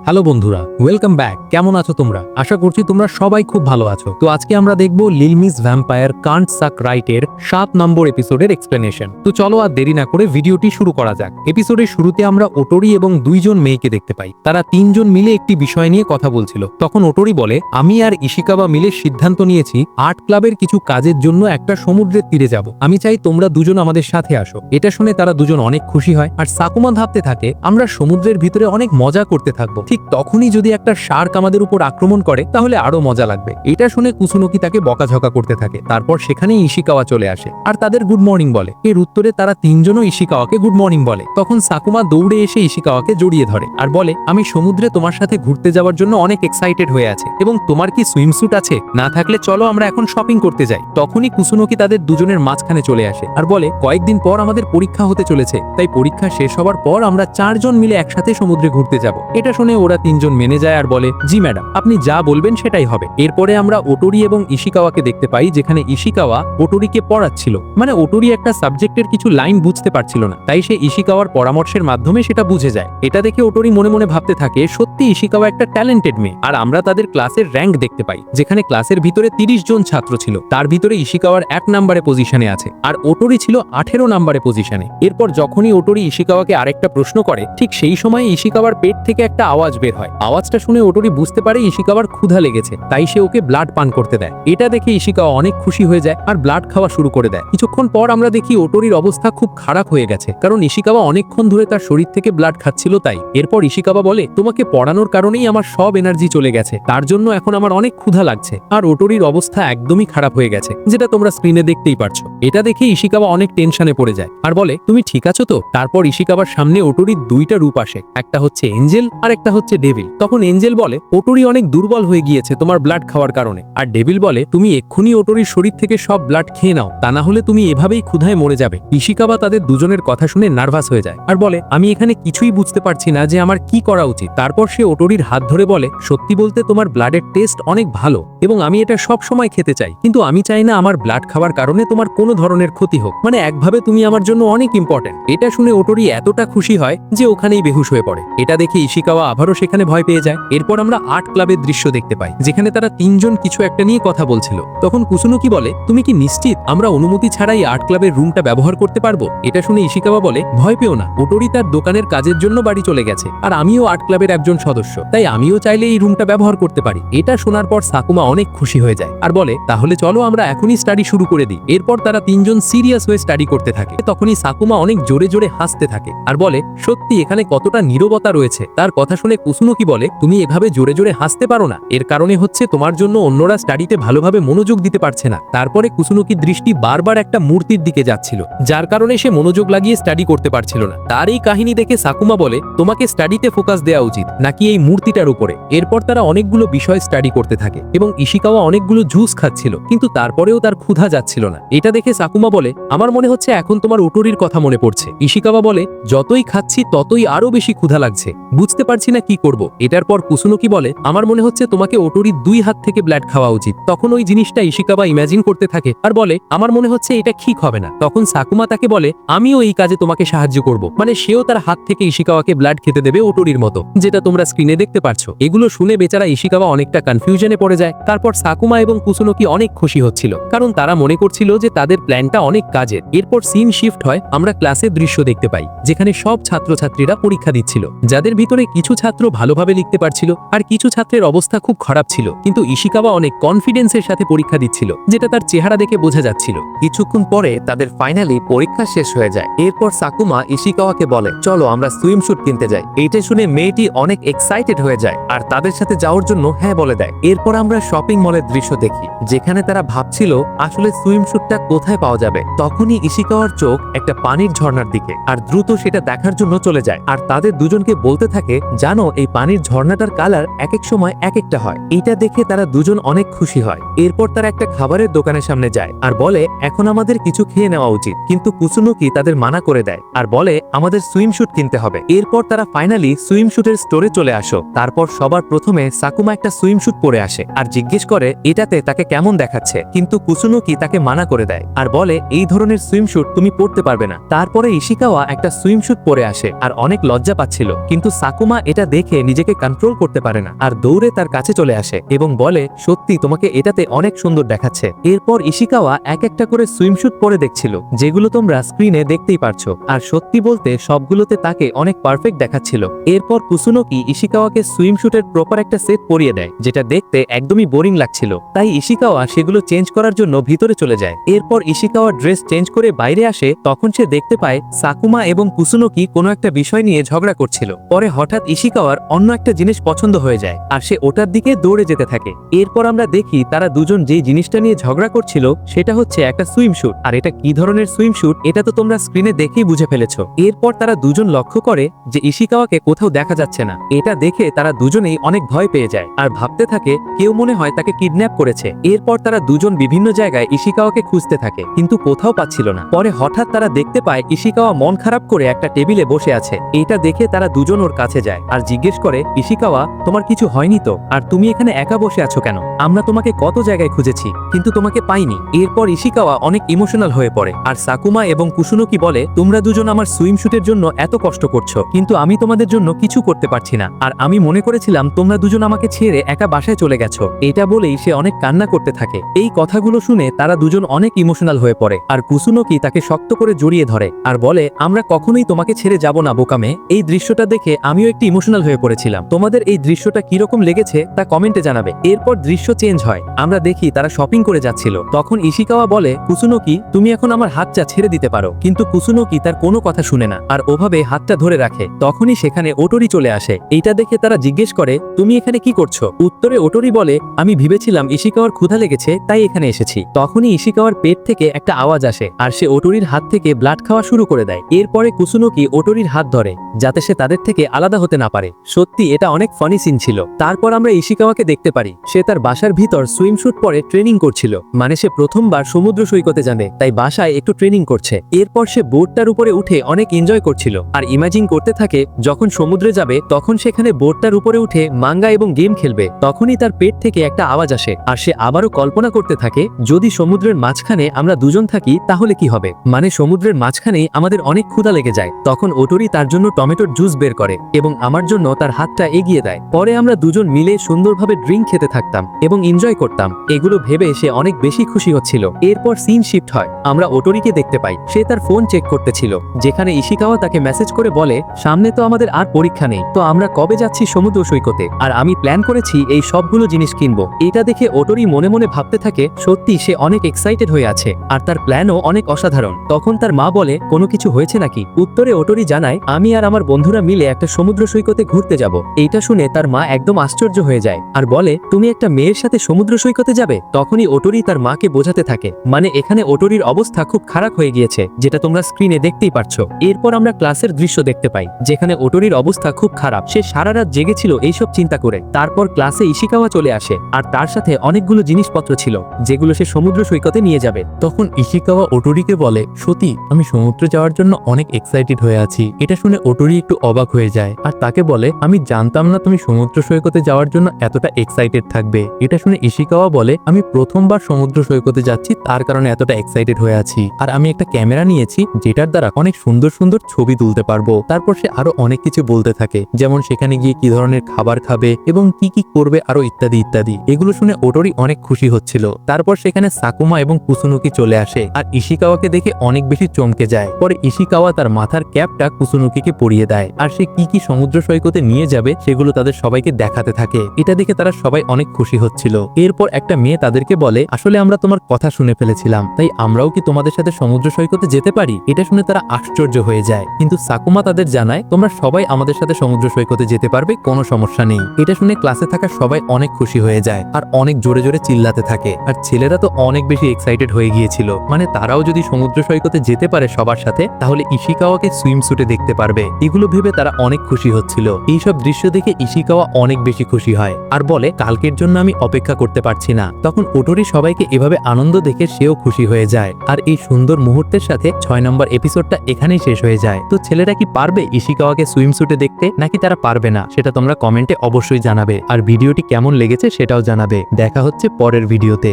Hello বন্ধুরা, welcome back. কেমন আছো তোমরা? আশা করছি তোমরা সবাই খুব ভালো আছো। তো আজকে আমরা দেখব লিল মিস ভ্যাম্পায়ার কান্ট সাক রাইটের 7 নম্বর এপিসোডের এক্সপ্লেনেশন। তো চলো আর দেরি না করে ভিডিওটি শুরু করা যাক। এপিসোডের শুরুতে আমরা ওটোরি এবং দুইজন মেয়েকে দেখতে পাই। তারা তিনজন মিলে একটি বিষয় নিয়ে কথা বলছিল। তখন ওটোরি বলে, আমি আর ইশিকাওয়া মিলে সিদ্ধান্ত নিয়েছি আর্ট ক্লাবের কিছু কাজের জন্য একটা সমুদ্রের তীরে যাব। আমি চাই তোমরা দুজন আমাদের সাথে আসো। এটা শুনে তারা দুজন অনেক খুশি হয়। আর সাকুমা ভাবতে থাকে, আমরা সমুদ্রের ভিতরে অনেক মজা করতে থাকবো। ঠিক তখনই যদি একটা শার্ক আমাদের উপর আক্রমণ করে তাহলে আরো মজা লাগবে। এটা শুনে কুসুনোকি তাকে বকাঝকা করতে থাকে। তারপর সেখানেই ইশিকাওয়া চলে আসে আর তাদের গুড মর্নিং বলে। এর উত্তরে তারা তিনজনও ইশিকাওয়াকে গুড মর্নিং বলে। তখন সাকুমা দৌড়ে এসে ইশিকাওয়াকে জড়িয়ে ধরে আর বলে, আমি সমুদ্রে তোমার সাথে ঘুরতে যাওয়ার জন্য অনেক এক্সাইটেড হয়ে আছে, এবং তোমার কি সুইমস্যুট আছে? না থাকলে চলো আমরা এখন শপিং করতে যাই। তখনই কুসুনোকি তাদের দুজনের মাঝখানে চলে আসে আর বলে, কয়েকদিন পর আমাদের পরীক্ষা হতে চলেছে, তাই পরীক্ষা শেষ হওয়ার পর আমরা 4 জন মিলে একসাথে সমুদ্রে ঘুরতে যাব। এটা শুনে ওরা তিনজন মেনে যায় আর বলে, জি ম্যাডাম, আপনি যা বলবেন সেটাই হবে। এরপরে আমরা ওটোরি এবং ইশিকাওয়াকে দেখতে পাই, যেখানে ইশিকাওয়া ওটোরিকে পড়াচ্ছিল। মানে ওটোরি একটা সাবজেক্টের কিছু লাইন বুঝতে পারছিল না, তাই সে ইশিকাওয়ার পরামর্শের মাধ্যমে সেটা বুঝে যায়। এটা দেখে ওটোরি মনে মনে ভাবতে থাকে, সত্যি ইশিকাওয়া একটা ট্যালেন্টেড মেয়ে। আর আমরা তাদের ক্লাসের র্যাঙ্ক দেখতে পাই, যেখানে ক্লাসের ভিতরে 30 জন ছাত্র ছিল, তার ভিতরে ইশিকাওয়ার 1 নম্বরে পজিশনে আছে আর ওটোরি ছিল 18 নম্বরে পজিশনে। এরপর যখনই ওটোরি ইশিকাওয়াকে আরেকটা প্রশ্ন করে, ঠিক সেই সময় ইশিকাওয়ার পেট থেকে একটা আওয়াজ বের হয়। আওয়াজটা শুনে ওটোরি বুঝতে পারে ইশিকাওয়ার ক্ষুধা লেগেছে, তাই সে ওকে ব্লাড পান করতে দেয়। এটা দেখে ইশিকাওয়া অনেক খুশি হয়ে যায় আর ব্লাড খাওয়া শুরু করে দেয়। কিছুক্ষণ পর আমরা দেখি ওটোরির অবস্থা খুব খারাপ হয়ে গেছে, কারণ ইশিকাওয়া অনেকক্ষণ ধরে তার শরীর থেকে ব্লাড খাচ্ছিল। তাই এরপর ইশিকাওয়া বলে, তোমাকে পড়ানোর কারণেই আমার সব এনার্জি চলে গেছে, তার জন্য এখন আমার অনেক ক্ষুধা লাগছে। আর ওটোরির অবস্থা একদমই খারাপ হয়ে গেছে, যেটা তোমরা স্ক্রিনে দেখতেই পারছো। এটা দেখে ইশিকাওয়া অনেক টেনশনে পড়ে যায় আর বলে, তুমি ঠিক আছো তো? তারপর ইশিকাওয়ার সামনে ওটোরির 2টা রূপ আসে, একটা হচ্ছে এঞ্জেল আর একটা হচ্ছে ডেভিল। তখন এঞ্জেল বলে, ওটোরি অনেক দুর্বল হয়ে গিয়েছে তোমার ব্লাড খাওয়ার কারণে। আর ডেভিল বলে, তুমি এক্ষুনি ওটোরির শরীর থেকে সব ব্লাড খেয়ে নাও, তা না হলে তুমি এভাবেই ক্ষুধায় মরে যাবে। ইশিকাওয়া তাদের দুজনের কথা শুনে নার্ভাস হয়ে যায় আর বলে, আমি এখানে কিছুই বুঝতে পারছি না যে আমার কি করা উচিত। তারপর সে ওটোরির হাত ধরে বলে, সত্যি বলতে তোমার ব্লাডের টেস্ট অনেক ভালো এবং আমি এটা সব সময় খেতে চাই, কিন্তু আমি চাই না আমার ব্লাড খাওয়ার কারণে তোমার কোনো ধরনের ক্ষতি হোক। মানে একভাবে তুমি আমার জন্য অনেক ইম্পর্টেন্ট। এটা শুনে ওটোরি এতটা খুশি হয় যে ওখানেই বেহুশ হয়ে পড়ে। এটা দেখে ইশিকাওয়া আবারও সেখানে ভয় পেয়ে যায়। এরপর আমরা আর্ট ক্লাবের দৃশ্য দেখতে পাই, যেখানে তারা তিনজন কিছু একটা নিয়ে কথা বলছিল। তখন কুসুনোকি বলে, তুমি কি নিশ্চিত আমরা অনুমতি ছাড়াই আর্ট ক্লাবের রুমটা ব্যবহার করতে পারবো? এটা শুনে ইশিকাওয়া বলে, ভয় পেও না, ওটোরি তার দোকানের কাজের জন্য বাড়ি চলে গেছে আর আমিও আর্ট ক্লাবের একজন সদস্য, তাই আমিও চাইলে এই রুমটা ব্যবহার করতে পারি। এটা শোনার পর সাকুমা অনেক খুশি হয়ে যায় আর বলে, তাহলে চলো আমরা এখনই স্টাডি শুরু করে দিই। এরপর তারা তিনজন সিরিয়াস হয়ে স্টাডি করতে থাকে। তখনই সাকুমা অনেক জোরে জোরে হাসতে থাকে আর বলে, সত্যি এখানে কতটা নীরবতা রয়েছে। তার কথা শুনে কুসুনোকি বলে, তুমি এভাবে জোরে জোরে হাসতে পারো না, এর কারণে হচ্ছে তোমার জন্য অন্যরা স্টাডিতে ভালোভাবে মনোযোগ দিতে পারছে না। তারপরে কুসুনোকির দৃষ্টি বারবার একটা মূর্তির দিকে যাচ্ছিল, যার কারণে সে মনোযোগ লাগিয়ে স্টাডি করতে পারছিল না। তার এই কাহিনী দেখে সাকুমা বলে, তোমাকে স্টাডিতে ফোকাস দেওয়া উচিত নাকি এই মূর্তিটার উপরে। এরপর তারা অনেকগুলো বিষয় স্টাডি করতে থাকে এবং ইশিকাওয়া অনেকগুলো জুস খাচ্ছিল, কিন্তু তারপরেও তার ক্ষুধা যাচ্ছিল না। এটা দেখে সাকুমা বলে, আমার মনে হচ্ছে এখন তোমার ওটোরির কথা মনে পড়ছে। ইশিকাওয়া বলে, যতই খাচ্ছি ততই আরো বেশি ক্ষুধা লাগছে, বুঝতে পারছি না কি করব। এটার পর কুসুনোকি বলে, আমার মনে হচ্ছে তোমাকে ওটোরির 2 হাত থেকে ব্লাড খাওয়া উচিত। তখন ওই জিনিসটা ইশিকাওয়া ইমাজিন করতে থাকে আর বলে, আমার মনে হচ্ছে এটা ঠিক হবে না। তখন সাকুমা তাকে বলে, আমিও এই কাজে তোমাকে সাহায্য করব। মানে সেও তার হাত থেকে ইশিকাওয়াকে ব্লাড খেতে দেবে ওটোরির মতো, যেটা তোমরা স্ক্রিনে দেখতে পারছো। এগুলো শুনে বেচারা ইশিকাওয়া অনেকটা কনফিউশনে পড়ে যায়। তারপর সাকুমা এবং কুসুনোকি অনেক খুশি হচ্ছিল, কারণ তারা মনে করছিল যে তাদের প্ল্যানটা অনেক কাজের। এরপর সিন শিফট হয়, আমরা ক্লাসের দৃশ্য দেখতে পাই, যেখানে সব ছাত্রছাত্রীরা পরীক্ষা দিচ্ছিল, যাদের ভিতরে কিছু ছাত্র ভালোভাবে লিখতে পারছিল আর কিছু ছাত্রের অবস্থা খুব খারাপ ছিল। কিন্তু ইশিকাওয়া অনেক কনফিডেন্সের সাথে পরীক্ষা দিচ্ছিল, যেটা তার চেহারা দেখে বোঝা যাচ্ছিল। কিছুক্ষণ পরে তাদের ফাইনালি পরীক্ষা শেষ হয়ে যায়। এরপর সাকুমা ইশিকাওয়াকে বলে, চলো আমরা সুইমস্যুট কিনতে যাই। এইটা শুনে মেয়েটি অনেক এক্সাইটেড হয়ে যায় আর তাদের সাথে যাওয়ার জন্য হ্যাঁ বলে দেয়। এরপর আমরা শপিং মলের দৃশ্য দেখি, যেখানে তারা ভাবছিল আসলে সুইমস্যুটটা কোথায় পাওয়া যাবে। তখনই ইশিকাওয়ার চোখ একটা পানির ঝর্ণার দিকে আর দ্রুত সেটা দেখার জন্য চলে যায় আর তাদের দুজনকে বলতে থাকে, জানো এই পানির ঝর্ণাটার কালার এক এক সময় এক একটা হয়। এটা দেখে তারা দুজন অনেক খুশি হয়। এরপর তারা একটা খাবারের দোকানের সামনে যায় আর বলে, এখন আমাদের কিছু খেয়ে নেওয়া উচিত, কিন্তু কুসুনোকি তাদের মানা করে দেয় আর বলে, আমাদের সুইমস্যুট কিনতে হবে। এরপর তারা ফাইনালি সুইমস্যুটের স্টোরে চলে আসো। তারপর সবার প্রথমে সাকুমা একটা সুইমস্যুট পরে আসে আর জিজ্ঞেস করে এটাতে তাকে কেমন দেখাচ্ছে, কিন্তু কুসুনোকি তাকে মানা করে দেয় আর বলে, এই ধরনের সুইমস্যুট তুমি পরতে পারবে না। তারপরে ইশিকাওয়া একটা সুইমস্যুট পরে আসে আর অনেক লজ্জা পাচ্ছিল, কিন্তু সাকুমা এটা দেখে নিজেকে কন্ট্রোল করতে পারে না আর দৌড়ে তার কাছে চলে আসে এবং বলে, সত্যি তোমাকে এটাতে অনেক সুন্দর দেখাচ্ছে। এরপর ইশিকাওয়া এক একটা করে সুইমস্যুট পরে দেখছিল, যেগুলো তোমরা স্ক্রিনে দেখতেই পারছো, আর সত্যি বলতে সবগুলোতে তাকে অনেক পারফেক্ট দেখাচ্ছিল। এরপর কুসুনোকি ইশিকাওয়াকে সুইমস্যুটের প্রপার একটা সেট পরিয়ে দেয়, যেটা দেখতে একদমই বোরিং লাগছিল। তাই ইশিকাওয়া সেগুলো চেঞ্জ করার জন্য ভিতরে চলে যায়। এরপর ইশিকাওয়া ড্রেস চেঞ্জ করে বাইরে আসে, তখন সে দেখতে পায় সাকুমা এবং কুসুনোকি কোনো একটা বিষয় নিয়ে ঝগড়া করছিল। পরে হঠাৎ ইশিকাওয়ার অন্য একটা জিনিস পছন্দ হয়ে যায় আর সে ওটার দিকে দৌড়ে যেতে থাকে। এরপর আমরা দেখি তারা দুজন যেই জিনিসটা নিয়ে ঝগড়া করছিল সেটা হচ্ছে একটা সুইমস্যুট। আর এটা কি ধরনের সুইমস্যুট এটা তো তোমরা স্ক্রিনে দেখেই বুঝে ফেলেছো। এরপর তারা দুজন লক্ষ্য করে যে ইশিকাওয়াকে কোথাও দেখা যাচ্ছে না। এটা দেখে তারা দুজনেই অনেক ভয় পেয়ে যায় আর ভাবতে থাকে কেউ মনে হয় তাকে কিডন্যাপ করেছে। এরপর তারা দুজন বিভিন্ন জায়গায় ইশিকাওয়াকে খুঁজতে থাকে, কিন্তু কোথাও পাচ্ছিল না। পরে হঠাৎ তারা দেখতে পায় ইশিকাওয়া মন খারাপ করে একটা টেবিলে বসে আছে। এটা দেখে তারা দুজন ওর কাছে যায় আর জিজ্ঞেস করে, ইশিকাওয়া তোমার কিছু হয়নি তো? আর তুমি এখানে একা বসে আছো কেন? আমরা তোমাকে কত জায়গায় খুঁজেছি কিন্তু তোমাকে পাইনি। এরপর ইশিকাওয়া অনেক ইমোশনাল হয়ে পড়ে আর সাকুমা এবং কুসুনোকি বলে, তোমরা দুজন আমার সুইমস্যুটের জন্য এত কষ্ট করছো, কিন্তু আমি তোমাদের জন্য কিছু করতে পারছি না। আর আমি মনে করেছিলাম তোমরা দুজন আমাকে ছেড়ে একা বাসায় চলে গেছো। এটা বলেই সে অনেক কান্না করতে থাকে। এই কথাগুলো শুনে তারা দুজন অনেক ইমোশনাল হয়ে পড়ে আর কুসুনোকি তাকে শক্ত করে জড়িয়ে ধরে আর বলে, আমরা কখনোই তোমাকে ছেড়ে যাব না বোকামে। এই দৃশ্যটা দেখে আমিও একটু ইমোশনাল হয়ে পড়েছিলাম। তোমাদের এই দৃশ্যটা কিরকম লেগেছে তা কমেন্টে জানাবে। এরপর দৃশ্য চেঞ্জ হয়, আমরা দেখি তারা শপিং করে যাচ্ছিল। তখন ইশিকাওয়া বলে, কুসুনোকি তুমি এখন আমার হাতটা ছেড়ে দিতে পারো। কিন্তু কুসুনোকি তার কোনো কথা শুনে না আর ওভাবে হাতটা ধরে রাখে। তখনই সেখানে ওটোরি চলে আসে। এইটা দেখে তারা জিজ্ঞেস করে, তুমি এখানে কি করছো? উত্তরে ওটোরি বলে, আমি ভেবেছিলাম ইশিকাওয়ার ক্ষুধা লেগেছে তাই এখানে এসেছি। তখনই ইশিকাওয়ার পেট থেকে একটা আওয়াজ আসে আর সে ওটোরির হাত থেকে ব্লাড খাওয়া শুরু করে দেয়। এরপরে কুসুনোকি ওটোরির হাত ধরে যাতে সে তাদের থেকে আলাদা হতে না পারে। সত্যি এটা অনেক ফানি সিন ছিল। তারপর আমরা ইশিকাওয়াকে দেখতে পারি সে তার বাসার ভিতর সুইমস্যুট পরে ট্রেনিং করছিল। মানে সে প্রথমবার সমুদ্র সৈকতে যাবে তাই বাসায় একটু ট্রেনিং করছে। এরপর সে বোটটার উপরে উঠে অনেক এনজয় করছিল আর ইমাজিন করতে থাকে যখন সমুদ্রে যাবে তখন সেখানে বোটটার উপরে উঠে মাঙ্গা এবং গেম খেলবে। তখনই তার পেট থেকে একটা আওয়াজ আসে আর সে আবারও কল্পনা করতে থাকে, যদি সমুদ্রের মাঝখানে আমরা দুজন থাকি তাহলে কি হবে। মানে সমুদ্রের মাঝখানেই আমাদের অনেক ক্ষুধা লেগে যায়। তখন ওটোরি তার জন্য টমেটোর জুস বের করে এবং আমার জন্য তার হাতটা এগিয়ে দেয়। পরে আমরা দুজন মিলে সুন্দরভাবে ড্রিঙ্ক খেতে থাকতাম এবং এনজয় করতাম। এগুলো ভেবে সে অনেক বেশি খুশি হচ্ছিল। এরপর সিন শিফট হয়, আমরা ওটোরিকে দেখতে পাই সে তার ফোন চেক করতেছিল, যেখানে ইশিকাওয়া তাকে মেসেজ করে বলে, সামনে তো আমাদের আর পরীক্ষা নেই, তো আমরা কবে যাচ্ছি সমুদ্র সৈকতে, আর আমি প্ল্যান করেছি এই সবগুলো জিনিস কিনবো। এটা দেখে ওটোরি মনে মনে ভাবতে থাকে সত্যি সে অনেক এক্সাইটেড হয়ে আছে আর তার প্ল্যানও অনেক অসাধারণ। তখন তার মা বলে, কোনো কিছু হয়েছে নাকি? উত্তরে ওটোরি জানায়, আমি আর আমার বন্ধুরা মিলে একটা সমুদ্র সৈকতে ঘুরতে যাব। এইটা শুনে তার মা একদম আশ্চর্য হয়ে যায় আর বলে, তুমি একটা মেয়ের সাথে সমুদ্র সৈকতে যাবে? তখনই ওটোরি তার মাকে বোঝাতে থাকে, মানে এখানে ওটোরির অবস্থা খুব খারাপ হয়ে গিয়েছে, যেটা তোমরা স্ক্রিনে দেখতেই পারছো। এরপর আমরা ক্লাসের দৃশ্য দেখতে পাই যেখানে ওটোরির অবস্থা খুব খারাপ। সে সারা রাত জেগেছিল এইসব চিন্তা করে। তারপর ক্লাসে ইশিকাওয়া চলে আসে আর তার সাথে অনেকগুলো জিনিসপত্র ছিল যেগুলো সে সমুদ্র সৈকতে নিয়ে যাবে। তখন ইশিকাওয়া ওটোরিকে বলে, সত্যি আমি সমুদ্রে যাওয়ার জন্য অনেক এক্সাইটেড হয়ে আছি। এটা শুনে ওটোরি একটু অবাক হয়ে যায় আর তাকে বলে, আমি জানতাম না তুমি সমুদ্র সৈকতে যাওয়ার জন্য এতটা এক্সাইটেড থাকবে। এটা শুনে ইশিকাওয়া বলে, আমি প্রথমবার সমুদ্র সৈকতে যাচ্ছি তার কারণে এতটা এক্সাইটেড হয়ে আছি, আর আমি একটা ক্যামেরা নিয়েছি যেটার দ্বারা অনেক সুন্দর সুন্দর ছবি তুলতে পারবো। তারপর সে আরো অনেক কিছু বলতে থাকে, যেমন সেখানে গিয়ে কি ধরনের খাবার খাবে এবং কি কি করবে আরো ইত্যাদি ইত্যাদি। এগুলো শুনে ওটোরি অনেক খুশি হচ্ছিল। তারপর সেখানে সাকুমা এবং কুসুনুকি চলে আসে আর ইশিকাওয়াকে দেখে অনেক বেশি চমকে যায়। পরে ইশিকাওয়া তার মাথার ক্যাপটা কুসুনুকিকে পরিয়ে দেয় আর সে কি কি সমুদ্র সৈকতে নিয়ে যাবে সেগুলো তাদের সবাইকে দেখাতে থাকে। এটা দেখে তারা সবাই অনেক খুশি হচ্ছিল। এরপর একটা মেয়ে তাদেরকে বলে, আসলে আমরা তোমার কথা শুনে ফেলেছিলাম, তাই আমরাও কি তোমাদের সাথে সমুদ্র সৈকতে যেতে পারি? এটা শুনে তারা আশ্চর্য হয়ে যায়, কিন্তু সাকুমা তাদের জানায়, তোমরা সবাই আমাদের সাথে সমুদ্র সৈকতে যেতে পারবে, কোনো সমস্যা নেই। এটা শুনে ক্লাসে থাকা সবাই অনেক খুশি হয়ে যায় আর অনেক জোরে জোরে চিল্লাতে থাকে। আর ছেলেরা তো অনেক বেশি এক্সাইটেড হয়ে গিয়েছিল, মানে তারাও যদি সমুদ্র সৈকতে যেতে পারে সবার সাথে তাহলে ইশিকাওয়াকে সুইমস্যুটে দেখতে পারবে। এগুলো ভেবে তারা অনেক খুশি হচ্ছিল। এইসব দৃশ্য দেখে ইশিকাওয়া অনেক বেশি খুশি হয় আর বলে, কালকের জন্য আমি অপেক্ষা করতে পারছি না। তখন ওটোরি সবাইকে এভাবে আনন্দ দেখে সেও খুশি হয়ে যায়। আর এই সুন্দর মুহূর্তের সাথে 6 নম্বর এপিসোডটা এখানেই শেষ হয়ে যায়। তো ছেলেরা কি পারবে ইশিকাওয়াকে সুইমস্যুটে দেখতে নাকি তারা পারবে না, সেটা তোমরা কমেন্টে অবশ্যই জানাবে। আর ভিডিওটি কেমন লেগেছে সেটাও জানাবে। দেখা হচ্ছে পরের ভিডিওতে।